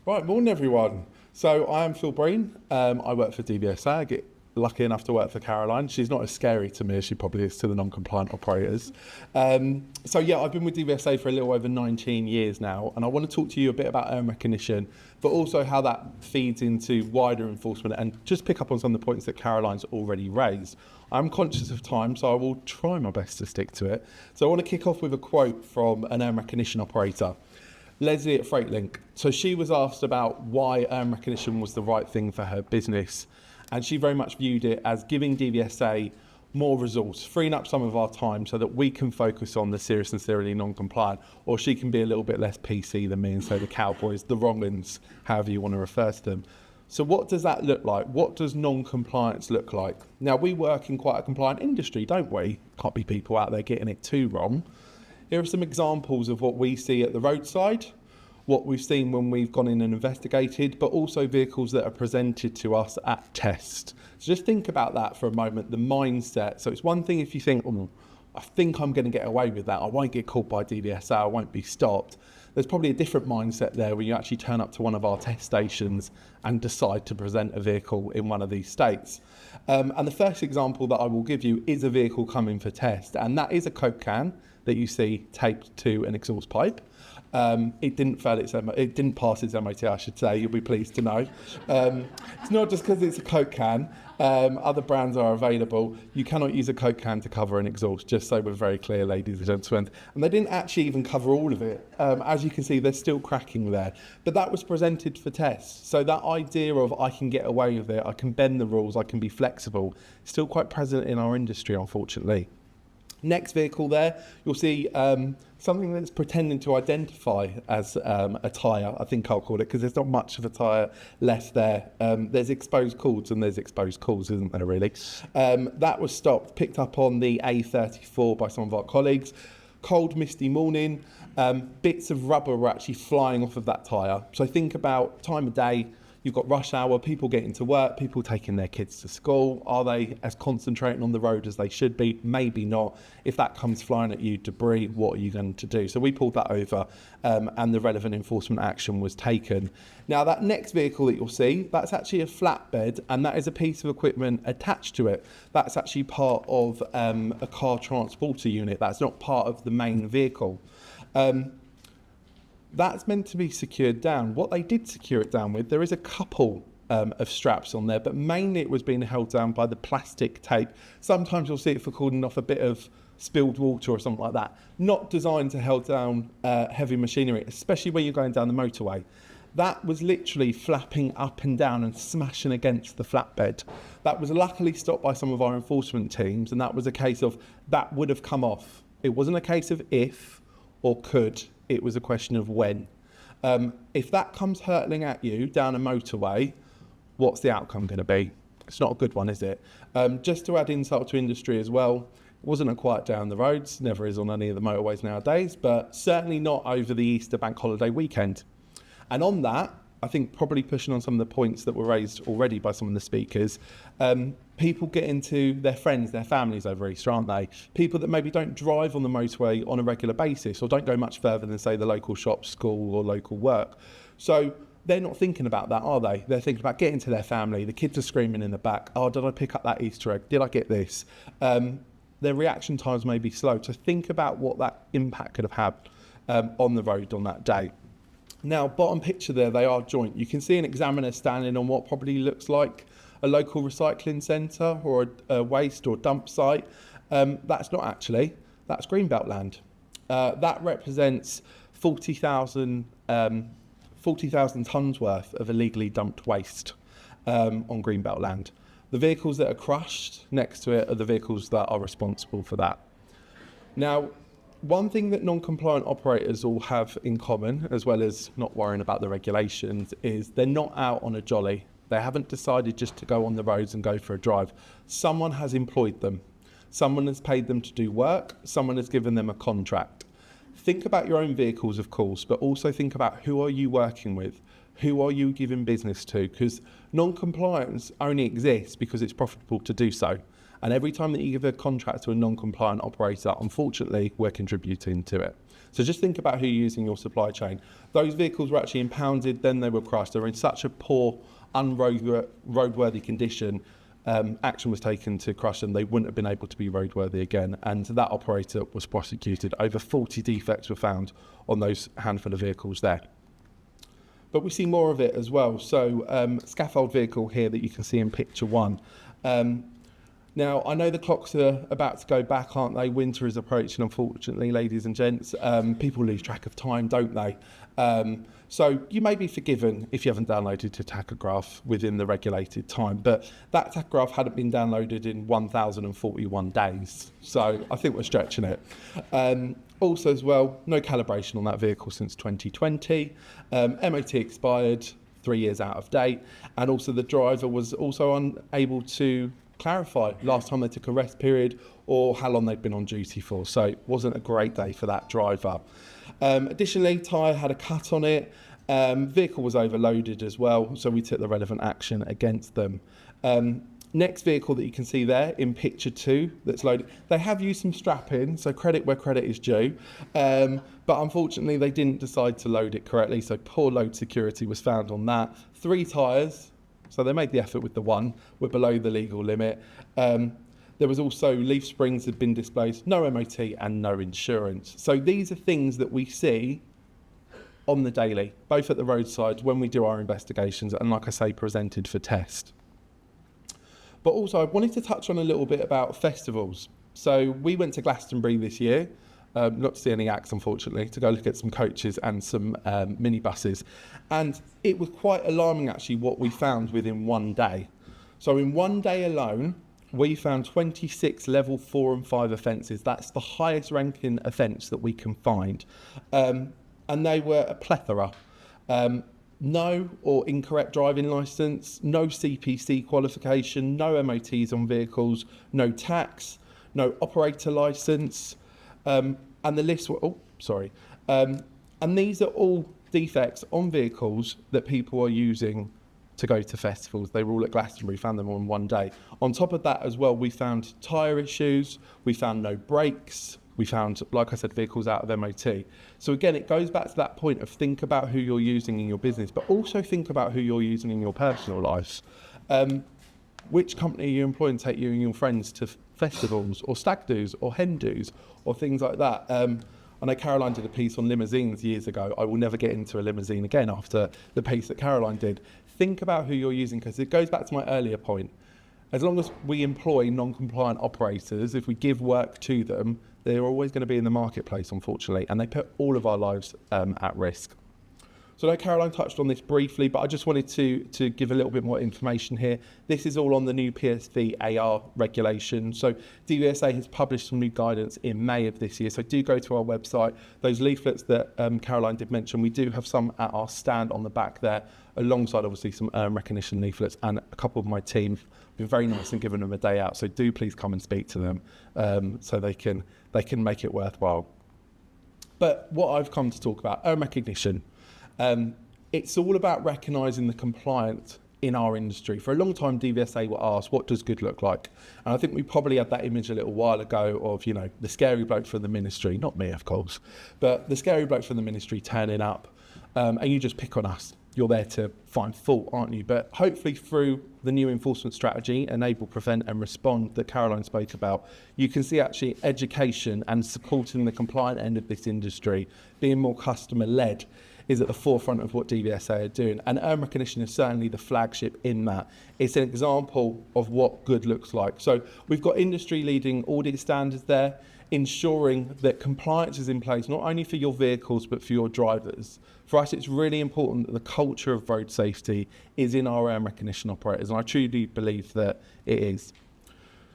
Right, morning everyone. So I am Phil Breen. I work for DVSA. I get lucky enough to work for Caroline. She's not as scary to me as she probably is to the non-compliant operators. So yeah, I've been with DVSA for a little over 19 years now, and I want to talk to you a bit about earned recognition, but also how that feeds into wider enforcement and just pick up on some of the points that Caroline's already raised. I'm conscious of time, so I will try my best to stick to it. So I want to kick off with a quote from an earned recognition operator. Leslie at FreightLink. So she was asked about why earned recognition was the right thing for her business, and she very much viewed it as giving DVSA more resource, freeing up some of our time so that we can focus on the serious and serially non-compliant, or she can be a little bit less PC than me and say the cowboys, the wrong uns, however you want to refer to them. So what does that look like? What does non-compliance look like? Now, we work in quite a compliant industry, don't we? Can't be people out there getting it too wrong. Here are some examples of what we see at the roadside, what we've seen when we've gone in and investigated, but also vehicles that are presented to us at test. So just think about that for a moment, the mindset. So it's one thing if you think, oh, I think I'm going to get away with that. I won't get caught by DVSA, I won't be stopped. There's probably a different mindset there when you actually turn up to one of our test stations and decide to present a vehicle in one of these states. And the first example that I will give you is a vehicle coming for test, and that is a Coke can that you see taped to an exhaust pipe. It didn't pass its MOT, I should say. You'll be pleased to know. It's not just because it's a Coke can. Other brands are available. You cannot use a Coke can to cover an exhaust, just so we're very clear, ladies and gentlemen. And they didn't actually even cover all of it. As you can see, there's still cracking there. But that was presented for tests. So that idea of I can get away with it, I can bend the rules, I can be flexible, is still quite present in our industry, unfortunately. Next vehicle there, you'll see something that's pretending to identify as a tyre, I think I'll call it, because there's not much of a tyre left there. There's exposed cords and there's exposed cores, isn't there really? That was stopped, picked up on the A34 by some of our colleagues. Cold, misty morning, bits of rubber were actually flying off of that tyre. So think about time of day. You've got rush hour, people getting to work, people taking their kids to school. Are they as concentrating on the road as they should be? Maybe not. If that comes flying at you, debris, what are you going to do? So we pulled that over and the relevant enforcement action was taken. Now that next vehicle that you'll see, that's actually a flatbed, and that is a piece of equipment attached to it. That's actually part of a car transporter unit. That's not part of the main vehicle. That's meant to be secured down. What they did secure it down with, there is a couple of straps on there, but mainly it was being held down by the plastic tape. Sometimes you'll see it for cording off a bit of spilled water or something like that. Not designed to hold down heavy machinery, especially when you're going down the motorway. That was literally flapping up and down and smashing against the flatbed. That was luckily stopped by some of our enforcement teams, and that was a case of that would have come off. It wasn't a case of if or could. It was a question of when. If that comes hurtling at you down a motorway, what's the outcome going to be? It's not a good one, is it? Just to add insult to industry as well, it wasn't a quiet day on the roads, never is on any of the motorways nowadays, but certainly not over the Easter bank holiday weekend. And on that, I think probably pushing on some of the points that were raised already by some of the speakers, people get into their friends, their families over Easter, aren't they? People that maybe don't drive on the motorway on a regular basis or don't go much further than, say, the local shop, school or local work. So they're not thinking about that, are they? They're thinking about getting to their family. The kids are screaming in the back, oh, did I pick up that Easter egg? Did I get this? Their reaction times may be slow. So think about what that impact could have had on the road on that day. Now, bottom picture there, they are joint. You can see an examiner standing on what probably looks like a local recycling centre or a waste or dump site. That's not actually, that's Greenbelt land. That represents 40,000 tonnes worth of illegally dumped waste on Greenbelt land. The vehicles that are crushed next to it are the vehicles that are responsible for that. Now, one thing that non-compliant operators all have in common, as well as not worrying about the regulations, is they're not out on a jolly. They haven't decided just to go on the roads and go for a drive. Someone has employed them. Someone has paid them to do work. Someone has given them a contract. Think about your own vehicles, of course, but also think about who are you working with? Who are you giving business to? Because non-compliance only exists because it's profitable to do so. And every time that you give a contract to a non-compliant operator, unfortunately, we're contributing to it. So just think about who you're using your supply chain. Those vehicles were actually impounded, then they were crushed. They were in such a poor, unroadworthy condition. Action was taken to crush them. They wouldn't have been able to be roadworthy again. And that operator was prosecuted. Over 40 defects were found on those handful of vehicles there. But we see more of it as well. So scaffold vehicle here that you can see in picture 1. Now, I know the clocks are about to go back, aren't they? Winter is approaching, unfortunately, ladies and gents. People lose track of time, don't they? So you may be forgiven if you haven't downloaded a tachograph within the regulated time, but that tachograph hadn't been downloaded in 1,041 days. So I think we're stretching it. Also as well, no calibration on that vehicle since 2020. MOT expired, 3 years out of date. And also the driver was also unable to clarify last time they took a rest period or how long they'd been on duty for. So it wasn't a great day for that driver. Additionally, tyre had a cut on it. Vehicle was overloaded as well, so we took the relevant action against them. Next vehicle that you can see there in picture 2 that's loaded, they have used some strapping, so credit where credit is due. But unfortunately, they didn't decide to load it correctly, so poor load security was found on that. 3 tyres, so they made the effort with the 1, were below the legal limit. There was also leaf springs had been displaced, no MOT and no insurance. So these are things that we see on the daily, both at the roadside when we do our investigations and, like I say, presented for test. But also I wanted to touch on a little bit about festivals. So we went to Glastonbury this year, not to see any acts unfortunately, to go look at some coaches and some minibuses. And it was quite alarming actually what we found within one day. So in one day alone, we found 26 level 4 and 5 offences. That's the highest ranking offence that we can find. And they were a plethora. No or incorrect driving licence, no CPC qualification, no MOTs on vehicles, no tax, no operator licence, and the list were, and these are all defects on vehicles that people are using to go to festivals. They were all at Glastonbury, found them on one day. On top of that as well, we found tyre issues, we found no brakes, we found, like I said, vehicles out of MOT. So again, it goes back to that point of think about who you're using in your business, but also think about who you're using in your personal life. Which company are you employing to take you and your friends to festivals or stag do's or hen do's or things like that? I know Caroline did a piece on limousines years ago. I will never get into a limousine again after the piece that Caroline did. Think about who you're using, because it goes back to my earlier point. As long as we employ non-compliant operators, if we give work to them, they're always going to be in the marketplace, unfortunately, and they put all of our lives at risk. So I know Caroline touched on this briefly, but I just wanted to give a little bit more information here. This is all on the new PSV AR regulation. So DVSA has published some new guidance in May of this year. So do go to our website. Those leaflets that Caroline did mention, we do have some at our stand on the back there, alongside obviously some recognition leaflets, and a couple of my team have been very nice and given them a day out. So do please come and speak to them so they can make it worthwhile. But what I've come to talk about, earned recognition. It's all about recognising the compliant in our industry. For a long time, DVSA were asked, what does good look like? And I think we probably had that image a little while ago of, you know, the scary bloke from the ministry, not me, of course, but the scary bloke from the ministry turning up, and you just pick on us. You're there to find fault, aren't you? But hopefully through the new enforcement strategy, Enable, Prevent and Respond that Caroline spoke about, you can see actually education and supporting the compliant end of this industry, being more customer-led, is at the forefront of what DVSA are doing. And earned recognition is certainly the flagship in that. It's an example of what good looks like. So we've got industry-leading audit standards there, ensuring that compliance is in place, not only for your vehicles, but for your drivers. For us, it's really important that the culture of road safety is in our earned recognition operators, and I truly believe that it is.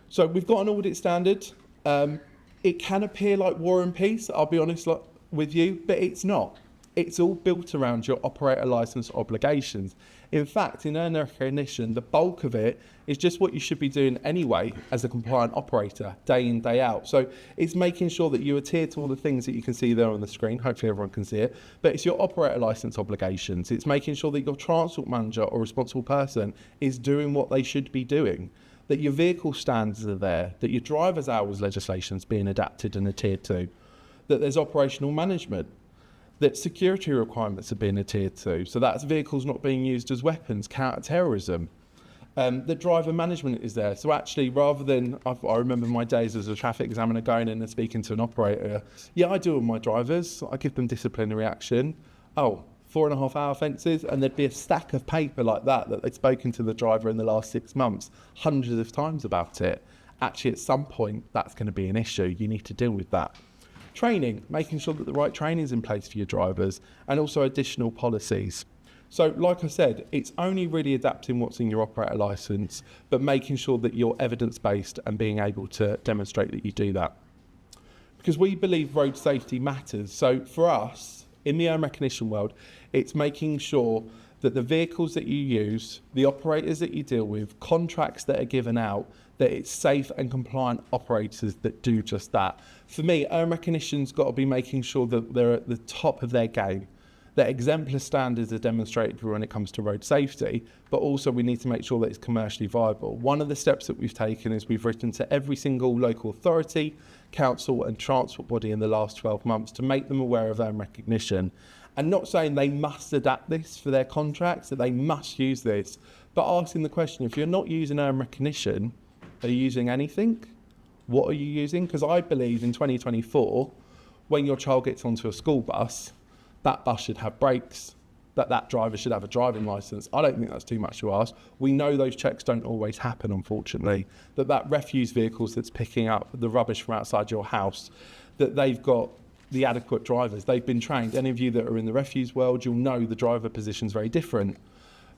So we've got an audit standard. It can appear like War and Peace, I'll be honest with you, but it's not. It's all built around your operator license obligations. In fact, in earned recognition, the bulk of it is just what you should be doing anyway as a compliant operator, day in, day out. So it's making sure that you adhere to all the things that you can see there on the screen. Hopefully everyone can see it. But it's your operator license obligations. It's making sure that your transport manager or responsible person is doing what they should be doing. that your vehicle standards are there, that your driver's hours legislation is being adapted and adhered to, that there's operational management, that security requirements are being adhered to, so that's vehicles not being used as weapons, counter-terrorism. The driver management is there. So actually, rather than, I remember my days as a traffic examiner going in and speaking to an operator, yeah, I do with my drivers, I give them disciplinary action. Oh, 4.5 hour offences, and there'd be a stack of paper like that they'd spoken to the driver in the last 6 months, hundreds of times about it. Actually, at some point, that's going to be an issue. You need to deal with that. Training, making sure that the right training is in place for your drivers, and also additional policies. So like I said, it's only really adapting what's in your operator licence, but making sure that you're evidence-based and being able to demonstrate that you do that. Because we believe road safety matters. So for us, in the earned recognition world, it's making sure that the vehicles that you use, the operators that you deal with, contracts that are given out, that it's safe and compliant operators that do just that. For me, earned recognition's got to be making sure that they're at the top of their game, that exemplar standards are demonstrated when it comes to road safety, but also we need to make sure that it's commercially viable. One of the steps that we've taken is we've written to every single local authority, council and transport body in the last 12 months to make them aware of earned recognition. And not saying they must adapt this for their contracts, that they must use this, but asking the question, if you're not using earned recognition, are you using anything? What are you using? Because I believe in 2024, when your child gets onto a school bus, that bus should have brakes, that driver should have a driving licence. I don't think that's too much to ask. We know those checks don't always happen, unfortunately, that refuse vehicles that's picking up the rubbish from outside your house, that they've got the adequate drivers. They've been trained. Any of you that are in the refuse world, you'll know the driver position's very different.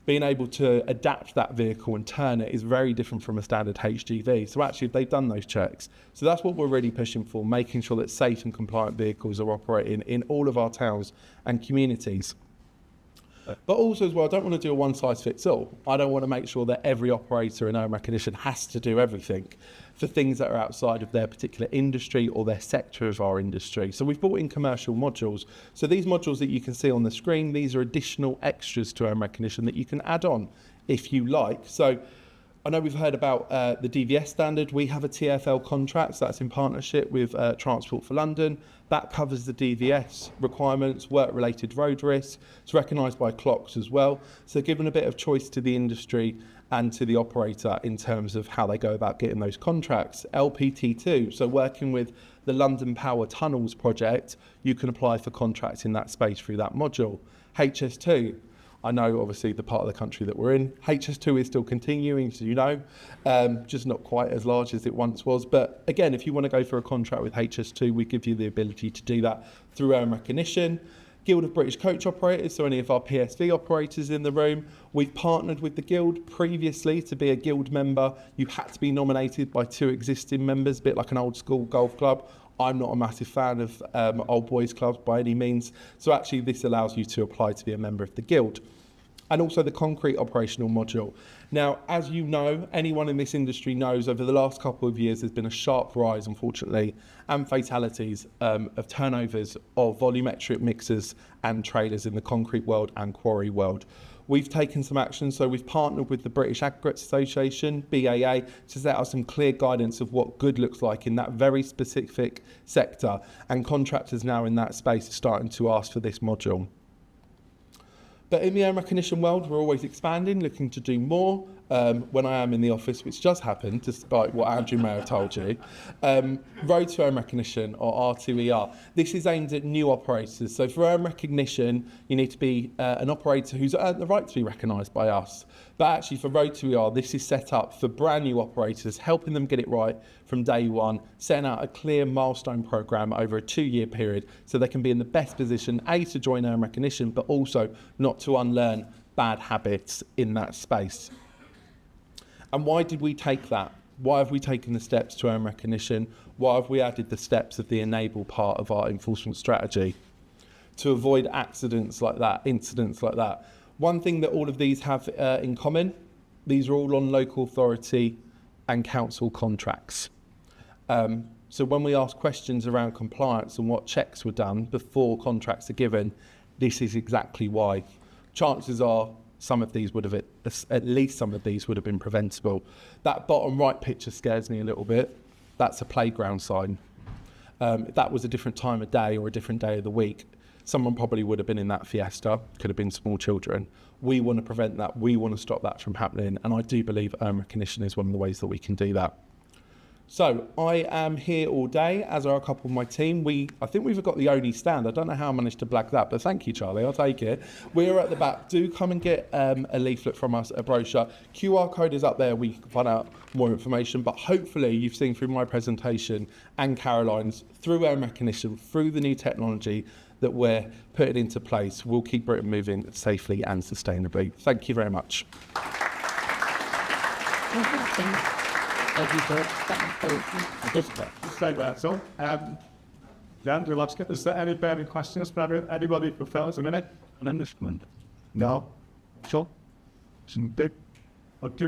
Being able to adapt that vehicle and turn it is very different from a standard HGV. So actually, they've done those checks. So that's what we're really pushing for, making sure that safe and compliant vehicles are operating in all of our towns and communities. But also as well, I don't want to do a one size fits all. I don't want to make sure that every operator in earned recognition has to do everything for things that are outside of their particular industry or their sector of our industry. So we've brought in commercial modules. So these modules that you can see on the screen, these are additional extras to earned recognition that you can add on if you like. So I know we've heard about the DVS standard. We have a TfL contract, so that's in partnership with Transport for London. That covers the DVS requirements, work-related road risks. It's recognised by clocks as well. So giving a bit of choice to the industry and to the operator in terms of how they go about getting those contracts. LPT2, so working with the London Power Tunnels project, you can apply for contracts in that space through that module. HS2, I know obviously the part of the country that we're in, HS2 is still continuing, as you know, just not quite as large as it once was. But again, if you want to go for a contract with HS2, we give you the ability to do that through earned recognition. Guild of British Coach Operators, so any of our PSV operators in the room. We've partnered with the Guild previously. To be a Guild member, you had to be nominated by 2 existing members, a bit like an old school golf club. I'm not a massive fan of old boys clubs by any means. So actually this allows you to apply to be a member of the Guild. And also the concrete operational module. Now, as you know, anyone in this industry knows over the last couple of years, there's been a sharp rise, unfortunately, and fatalities of turnovers of volumetric mixers and trailers in the concrete world and quarry world. We've taken some action, so we've partnered with the British Aggregates Association, BAA, to set out some clear guidance of what good looks like in that very specific sector, and contractors now in that space are starting to ask for this module. But in the earned recognition world, we're always expanding, looking to do more. When I am in the office, which does happen, despite what Andrew may have told you, Road to Earned Recognition, or R2ER. This is aimed at new operators. So for earned recognition, you need to be an operator who's earned the right to be recognised by us. But actually for Road to ER, this is set up for brand new operators, helping them get it right from day one, setting out a clear milestone programme over a 2-year period so they can be in the best position, A, to join earned recognition, but also not to unlearn bad habits in that space. And why did we take that? Why have we taken the steps to earn recognition? Why have we added the steps of the enable part of our enforcement strategy? To avoid accidents like that, incidents like that. One thing that all of these have in common, these are all on local authority and council contracts. So when we ask questions around compliance and what checks were done before contracts are given, this is exactly why. Chances are some of these would have, at least some of these would have been preventable. That bottom right picture scares me a little bit. That's a playground sign. If that was a different time of day or a different day of the week, someone probably would have been in that Fiesta, could have been small children. We want to prevent that. We want to stop that from happening. And I do believe earned recognition is one of the ways that we can do that. So I am here all day, as are a couple of my team. I think we've got the only stand. I don't know how I managed to blag that, but thank you, Charlie. I'll take it. We're at the back. Do come and get a leaflet from us, a brochure. QR code is up there. We can find out more information. But hopefully you've seen through my presentation and Caroline's, through earned recognition, through the new technology that we're putting into place, we'll keep Britain moving safely and sustainably. Thank you very much. Thank you, sir. Just say that, so. Dan, is there any burning questions for anybody for Phil at a minute? An understand? No? Sure? Do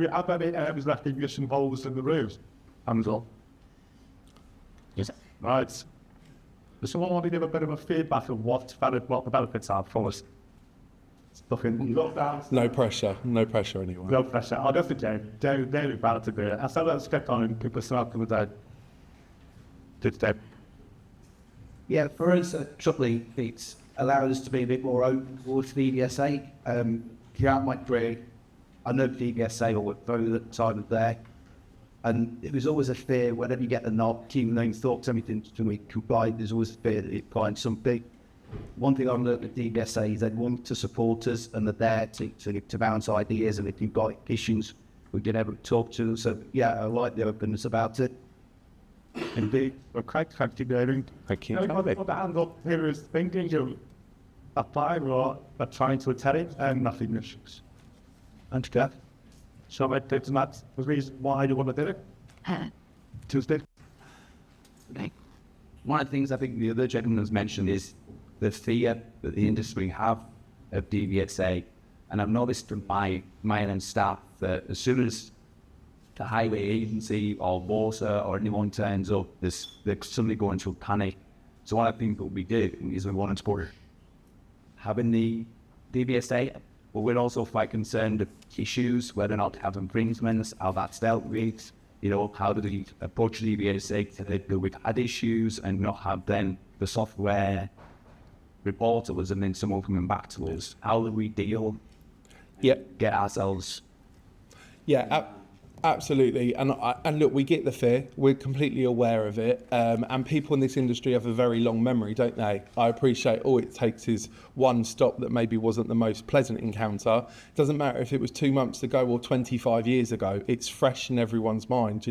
you have any areas that you get involved in the roofs? Hands up. Yes. Right. Does someone want to give a bit of a feedback of what the benefits are for us? No pressure anyone. No pressure. I'll go for Dave. Dave about to do it. I said let's get on and people start coming down. Dave. Yeah, for us at Trutley, it's allowed us to be a bit more open towards DVSA. Throughout my career, I know DVSA or through the time of there, and it was always a fear whenever you get the knock, even though you thought something to be compliant, there's always a fear that it finds something. One thing I've learned with DVSA is they want to support us and they're there to bounce ideas, and if you've got issues, we can ever talk to them. So yeah, I like the openness about it. Indeed. Okay, thank you, David. Thank you. What the hand up here is thinking you apply or are trying to attend it and nothing issues. And Jeff. So it's not the reason why you want to do it. Tuesday. Okay. One of the things I think the other gentleman has mentioned is the fear that the industry have of DVSA. And I've noticed from my own staff that as soon as the highway agency or water or anyone turns up, they're suddenly going into a panic. So one of the things that we do is we want to support having the DVSA, but we're also quite concerned of issues, whether or not to have infringements, how that's dealt with, how do we approach DVSA to deal with ad issues and not have then the software report to us and then someone coming back to us. How do we deal? Get ourselves. Yeah, absolutely. And look, we get the fear. We're completely aware of it. And people in this industry have a very long memory, don't they? I appreciate all it takes is one stop that maybe wasn't the most pleasant encounter. It doesn't matter if it was 2 months ago or 25 years ago. It's fresh in everyone's mind.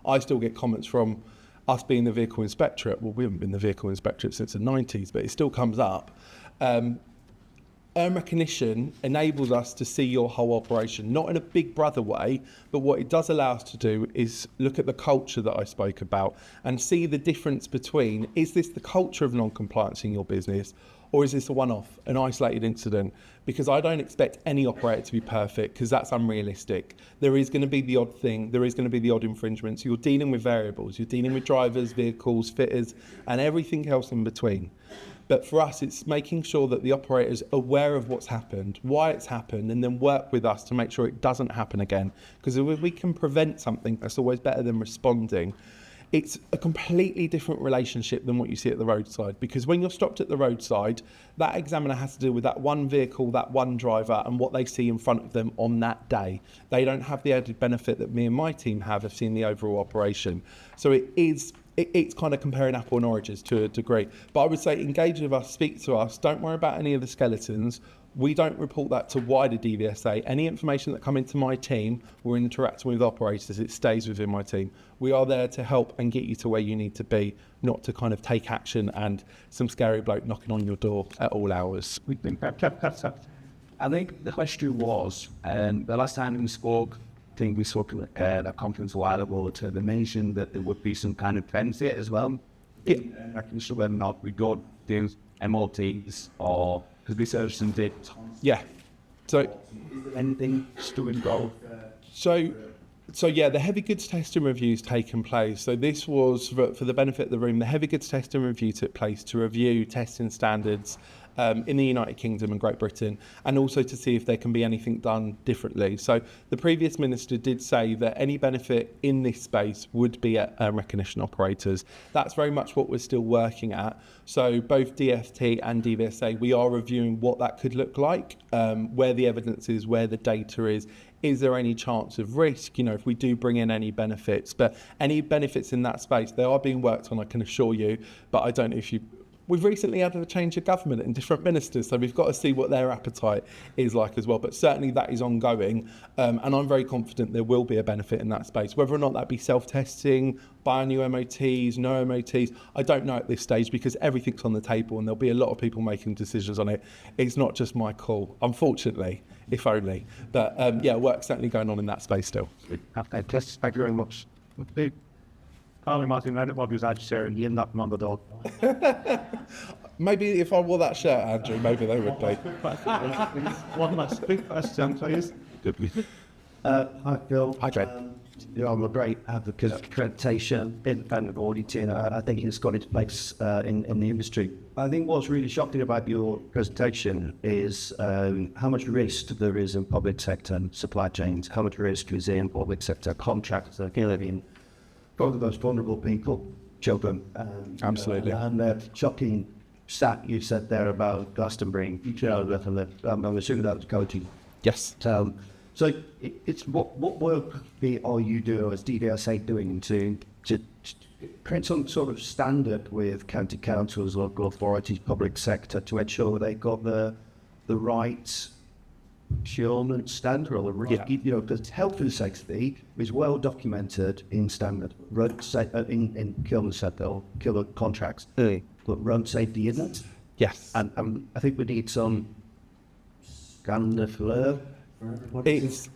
I still get comments from us being the vehicle inspectorate. Well, we haven't been the vehicle inspectorate since the 90s, but it still comes up. Earned recognition enables us to see your whole operation, not in a big brother way, but what it does allow us to do is look at the culture that I spoke about and see the difference between, is this the culture of non-compliance in your business, or is this a one-off, an isolated incident? Because I don't expect any operator to be perfect, because that's unrealistic. There is going to be the odd thing, there is going to be the odd infringement. So you're dealing with variables, you're dealing with drivers, vehicles, fitters, and everything else in between. But for us, it's making sure that the operator is aware of what's happened, why it's happened, and then work with us to make sure it doesn't happen again. Because if we can prevent something, that's always better than responding. It's a completely different relationship than what you see at the roadside, because when you're stopped at the roadside, that examiner has to deal with that one vehicle, that one driver, and what they see in front of them on that day. They don't have the added benefit that me and my team have seeing the overall operation. So it's kind of comparing apple and oranges to a degree. But I would say engage with us, speak to us, don't worry about any of the skeletons. We don't report that to wider DVSA. Any information that come into my team, we're interacting with operators, it stays within my team. We are there to help and get you to where you need to be, not to kind of take action and some scary bloke knocking on your door at all hours. We think that. I think the question was, the last time we spoke, I think we spoke at a conference a while ago, to mention that there would be some kind of benefit as well. Yeah. I can show whether or not we go do MOTs or because we searched and did. Yeah. So, is there anything still involved? So yeah, the heavy goods testing review's taken place. So this was for the benefit of the room. The heavy goods testing review took place to review testing standards in the United Kingdom and Great Britain, and also to see if there can be anything done differently. So the previous minister did say that any benefit in this space would be at recognition operators. That's very much what we're still working at. So both DFT and DVSA, we are reviewing what that could look like, where the evidence is, where the data is. Is there any chance of risk, if we do bring in any benefits? But any benefits in that space, they are being worked on, I can assure you, but I don't know if we've recently had a change of government and different ministers, so we've got to see what their appetite is like as well. But certainly that is ongoing, and I'm very confident there will be a benefit in that space. Whether or not that be self-testing, biannual MOTs, no MOTs, I don't know at this stage, because everything's on the table and there'll be a lot of people making decisions on it. It's not just my call, unfortunately, if only. But work's certainly going on in that space still. Thank you very much. Martin, I don't know if you had sharing in that number, though. Maybe if I wore that shirt, Andrew, maybe they would be. One last quick question, please. Hi, Phil. Hi, Jane. I'm a great advocate of accreditation, independent auditing. I think it's got its place in the industry. I think what's really shocking about your presentation is how much risk there is in public sector supply chains, how much risk is in public sector contracts that are living probably the most vulnerable people, children. Absolutely. And that shocking stat you said there about Glastonbury, I'm assuming that was coaching. Yes. So it's what work are you doing, as DVSA doing to create some sort of standard with county councils, local authorities, public sector to ensure they've got the right procurement standard or the right, because health and safety is well documented in standard road in procurement sector or killer contracts, but road safety isn't. Yes. And I think we need some standard for everybody. It's,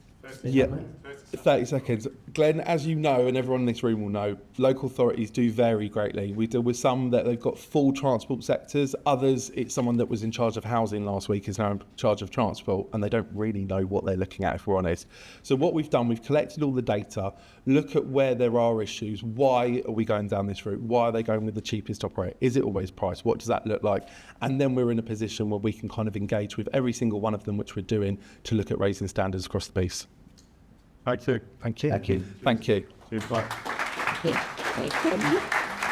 30 seconds. Glenn, as you know, and everyone in this room will know, local authorities do vary greatly. We deal with some that they've got full transport sectors. Others, it's someone that was in charge of housing last week is now in charge of transport, and they don't really know what they're looking at, if we're honest. So what we've done, we've collected all the data, look at where there are issues. Why are we going down this route? Why are they going with the cheapest operator? Is it always price? What does that look like? And then we're in a position where we can kind of engage with every single one of them, which we're doing, to look at raising standards across the piece. Thank you. Thank you. Thank you. Thank you. Bye.